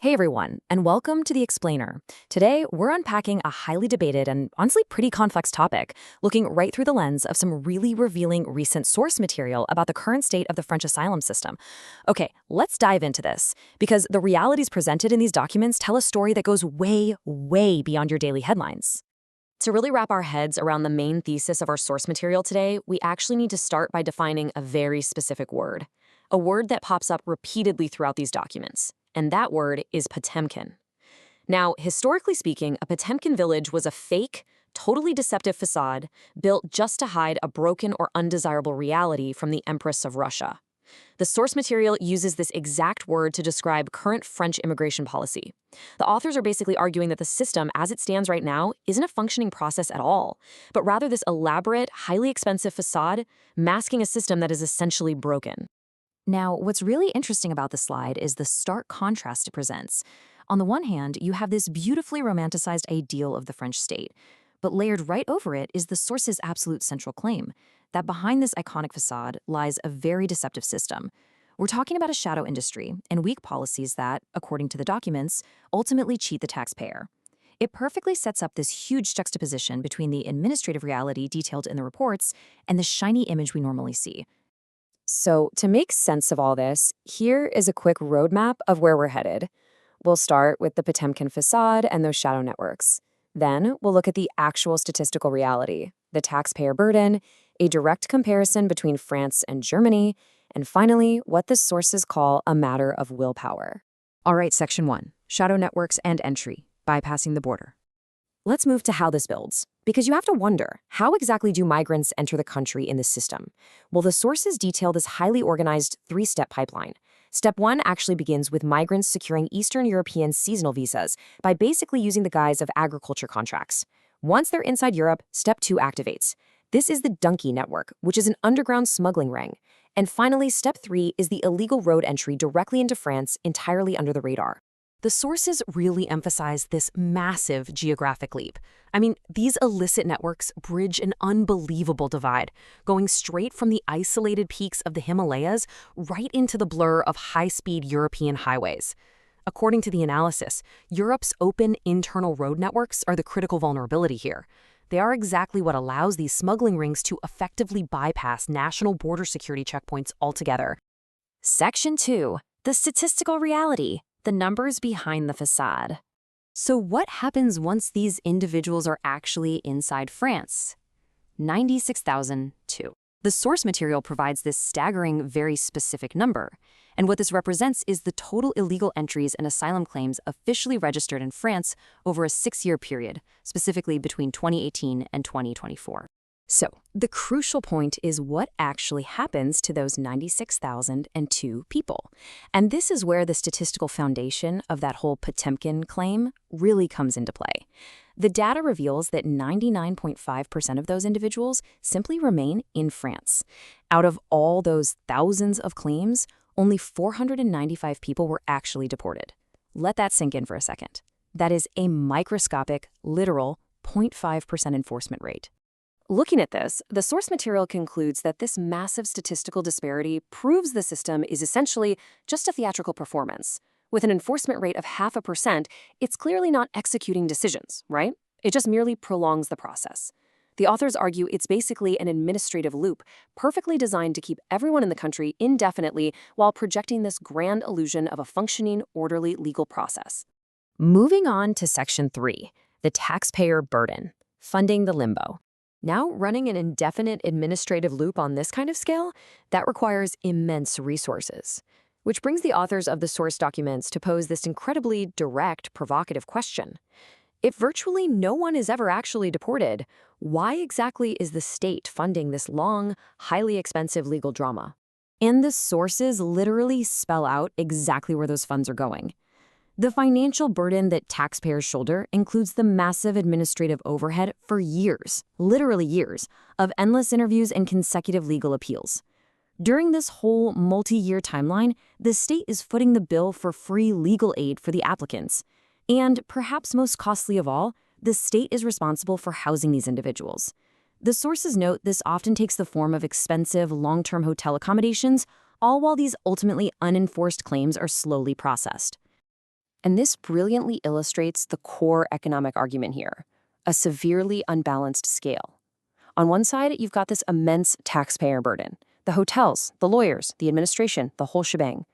Hey everyone, and welcome to The Explainer. Today, we're unpacking a highly debated and honestly pretty complex topic, looking right through the lens of some really revealing recent source material about the current state of the French asylum system. Okay, let's dive into this, because the realities presented in these documents tell a story that goes way, way beyond your daily headlines. To really wrap our heads around the main thesis of our source material today, we actually need to start by defining a very specific word. A word that pops up repeatedly throughout these documents. And that word is Potemkin. Now, historically speaking, a Potemkin village was a fake, totally deceptive facade built just to hide a broken or undesirable reality from the Empress of Russia. The source material uses this exact word to describe current French immigration policy. The authors are basically arguing that the system, as it stands right now, isn't a functioning process at all, but rather this elaborate, highly expensive facade masking a system that is essentially broken. Now, what's really interesting about the slide is the stark contrast it presents. On the one hand, you have this beautifully romanticized ideal of the French state, but layered right over it is the source's absolute central claim, that behind this iconic facade lies a very deceptive system. We're talking about a shadow industry and weak policies that, according to the documents, ultimately cheat the taxpayer. It perfectly sets up this huge juxtaposition between the administrative reality detailed in the reports and the shiny image we normally see. So, to make sense of all this, here is a quick roadmap of where we're headed. We'll start with the Potemkin facade and those shadow networks. Then, we'll look at the actual statistical reality, the taxpayer burden, a direct comparison between France and Germany, and finally, what the sources call a matter of willpower. All right, Section 1, Shadow Networks and Entry, Bypassing the Border. Let's move to how this builds, because you have to wonder, how exactly do migrants enter the country in this system? Well, the sources detail this highly organized three-step pipeline. Step 1 actually begins with migrants securing Eastern European seasonal visas by basically using the guise of agriculture contracts. Once they're inside Europe, Step 2 activates. This is the Dunki network, which is an underground smuggling ring. And finally, Step 3 is the illegal road entry directly into France, entirely under the radar. The sources really emphasize this massive geographic leap. I mean, these illicit networks bridge an unbelievable divide, going straight from the isolated peaks of the Himalayas right into the blur of high-speed European highways. According to the analysis, Europe's open internal road networks are the critical vulnerability here. They are exactly what allows these smuggling rings to effectively bypass national border security checkpoints altogether. Section 2, the statistical reality. The numbers behind the facade. So what happens once these individuals are actually inside France? 96,002. The source material provides this staggering, very specific number. And what this represents is the total illegal entries and asylum claims officially registered in France over a 6-year period, specifically between 2018 and 2024. So, the crucial point is what actually happens to those 96,002 people. And this is where the statistical foundation of that whole Potemkin claim really comes into play. The data reveals that 99.5% of those individuals simply remain in France. Out of all those thousands of claims, only 495 people were actually deported. Let that sink in for a second. That is a microscopic, literal 0.5% enforcement rate. Looking at this, the source material concludes that this massive statistical disparity proves the system is essentially just a theatrical performance. With an enforcement rate of 0.5%, it's clearly not executing decisions, right? It just merely prolongs the process. The authors argue it's basically an administrative loop, perfectly designed to keep everyone in the country indefinitely while projecting this grand illusion of a functioning, orderly legal process. Moving on to Section 3, the taxpayer burden, funding the limbo. Now, running an indefinite administrative loop on this kind of scale, that requires immense resources. Which brings the authors of the source documents to pose this incredibly direct, provocative question. If virtually no one is ever actually deported, why exactly is the state funding this long, highly expensive legal drama? And the sources literally spell out exactly where those funds are going. The financial burden that taxpayers shoulder includes the massive administrative overhead for years, literally years, of endless interviews and consecutive legal appeals. During this whole multi-year timeline, the state is footing the bill for free legal aid for the applicants. And perhaps most costly of all, the state is responsible for housing these individuals. The sources note this often takes the form of expensive, long-term hotel accommodations, all while these ultimately unenforced claims are slowly processed. And this brilliantly illustrates the core economic argument here, a severely unbalanced scale. On one side, you've got this immense taxpayer burden, the hotels, the lawyers, the administration, the whole shebang.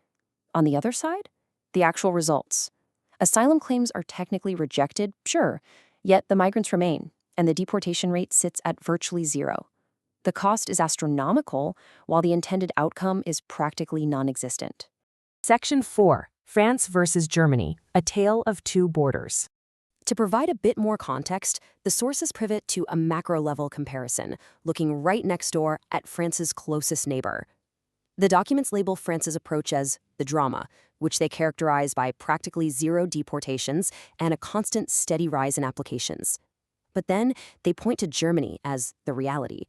On the other side, the actual results. Asylum claims are technically rejected, sure, yet the migrants remain, and the deportation rate sits at virtually zero. The cost is astronomical, while the intended outcome is practically non-existent. Section 4. France versus Germany, a tale of two borders. To provide a bit more context, the sources pivot to a macro-level comparison, looking right next door at France's closest neighbor. The documents label France's approach as the drama, which they characterize by practically zero deportations and a constant steady rise in applications. But then they point to Germany as the reality.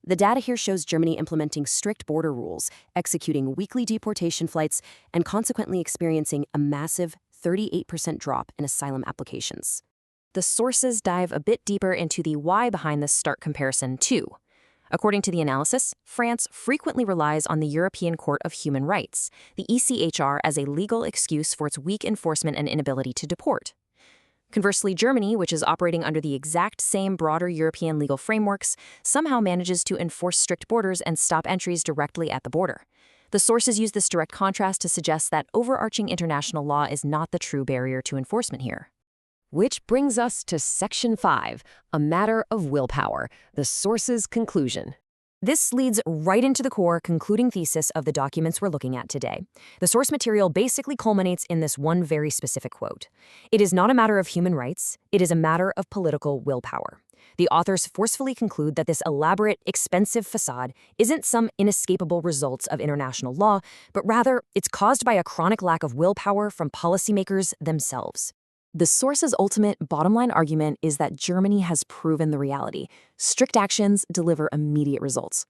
The data here shows Germany implementing strict border rules, executing weekly deportation flights, and consequently experiencing a massive 38% drop in asylum applications. The sources dive a bit deeper into the why behind this stark comparison, too. According to the analysis, France frequently relies on the European Court of Human Rights, the ECHR, as a legal excuse for its weak enforcement and inability to deport. Conversely, Germany, which is operating under the exact same broader European legal frameworks, somehow manages to enforce strict borders and stop entries directly at the border. The sources use this direct contrast to suggest that overarching international law is not the true barrier to enforcement here. Which brings us to Section 5, a matter of willpower, the source's conclusion. This leads right into the core concluding thesis of the documents we're looking at today. The source material basically culminates in this one very specific quote. It is not a matter of human rights, it is a matter of political willpower. The authors forcefully conclude that this elaborate, expensive facade isn't some inescapable results of international law, but rather it's caused by a chronic lack of willpower from policymakers themselves. The source's ultimate bottom-line argument is that Germany has proven the reality. Strict actions deliver immediate results.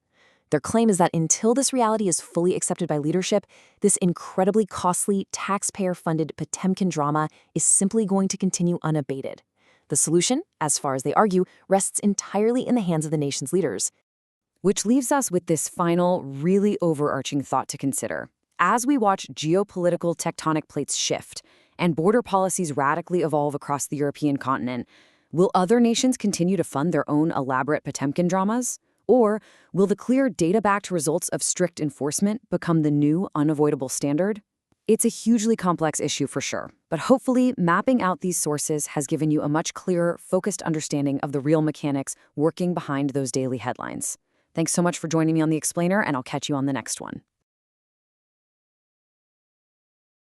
Their claim is that until this reality is fully accepted by leadership, this incredibly costly, taxpayer-funded Potemkin drama is simply going to continue unabated. The solution, as far as they argue, rests entirely in the hands of the nation's leaders. Which leaves us with this final, really overarching thought to consider. As we watch geopolitical tectonic plates shift, and border policies radically evolve across the European continent, will other nations continue to fund their own elaborate Potemkin dramas? Or will the clear data-backed results of strict enforcement become the new, unavoidable standard? It's a hugely complex issue for sure, but hopefully mapping out these sources has given you a much clearer, focused understanding of the real mechanics working behind those daily headlines. Thanks so much for joining me on The Explainer, and I'll catch you on the next one.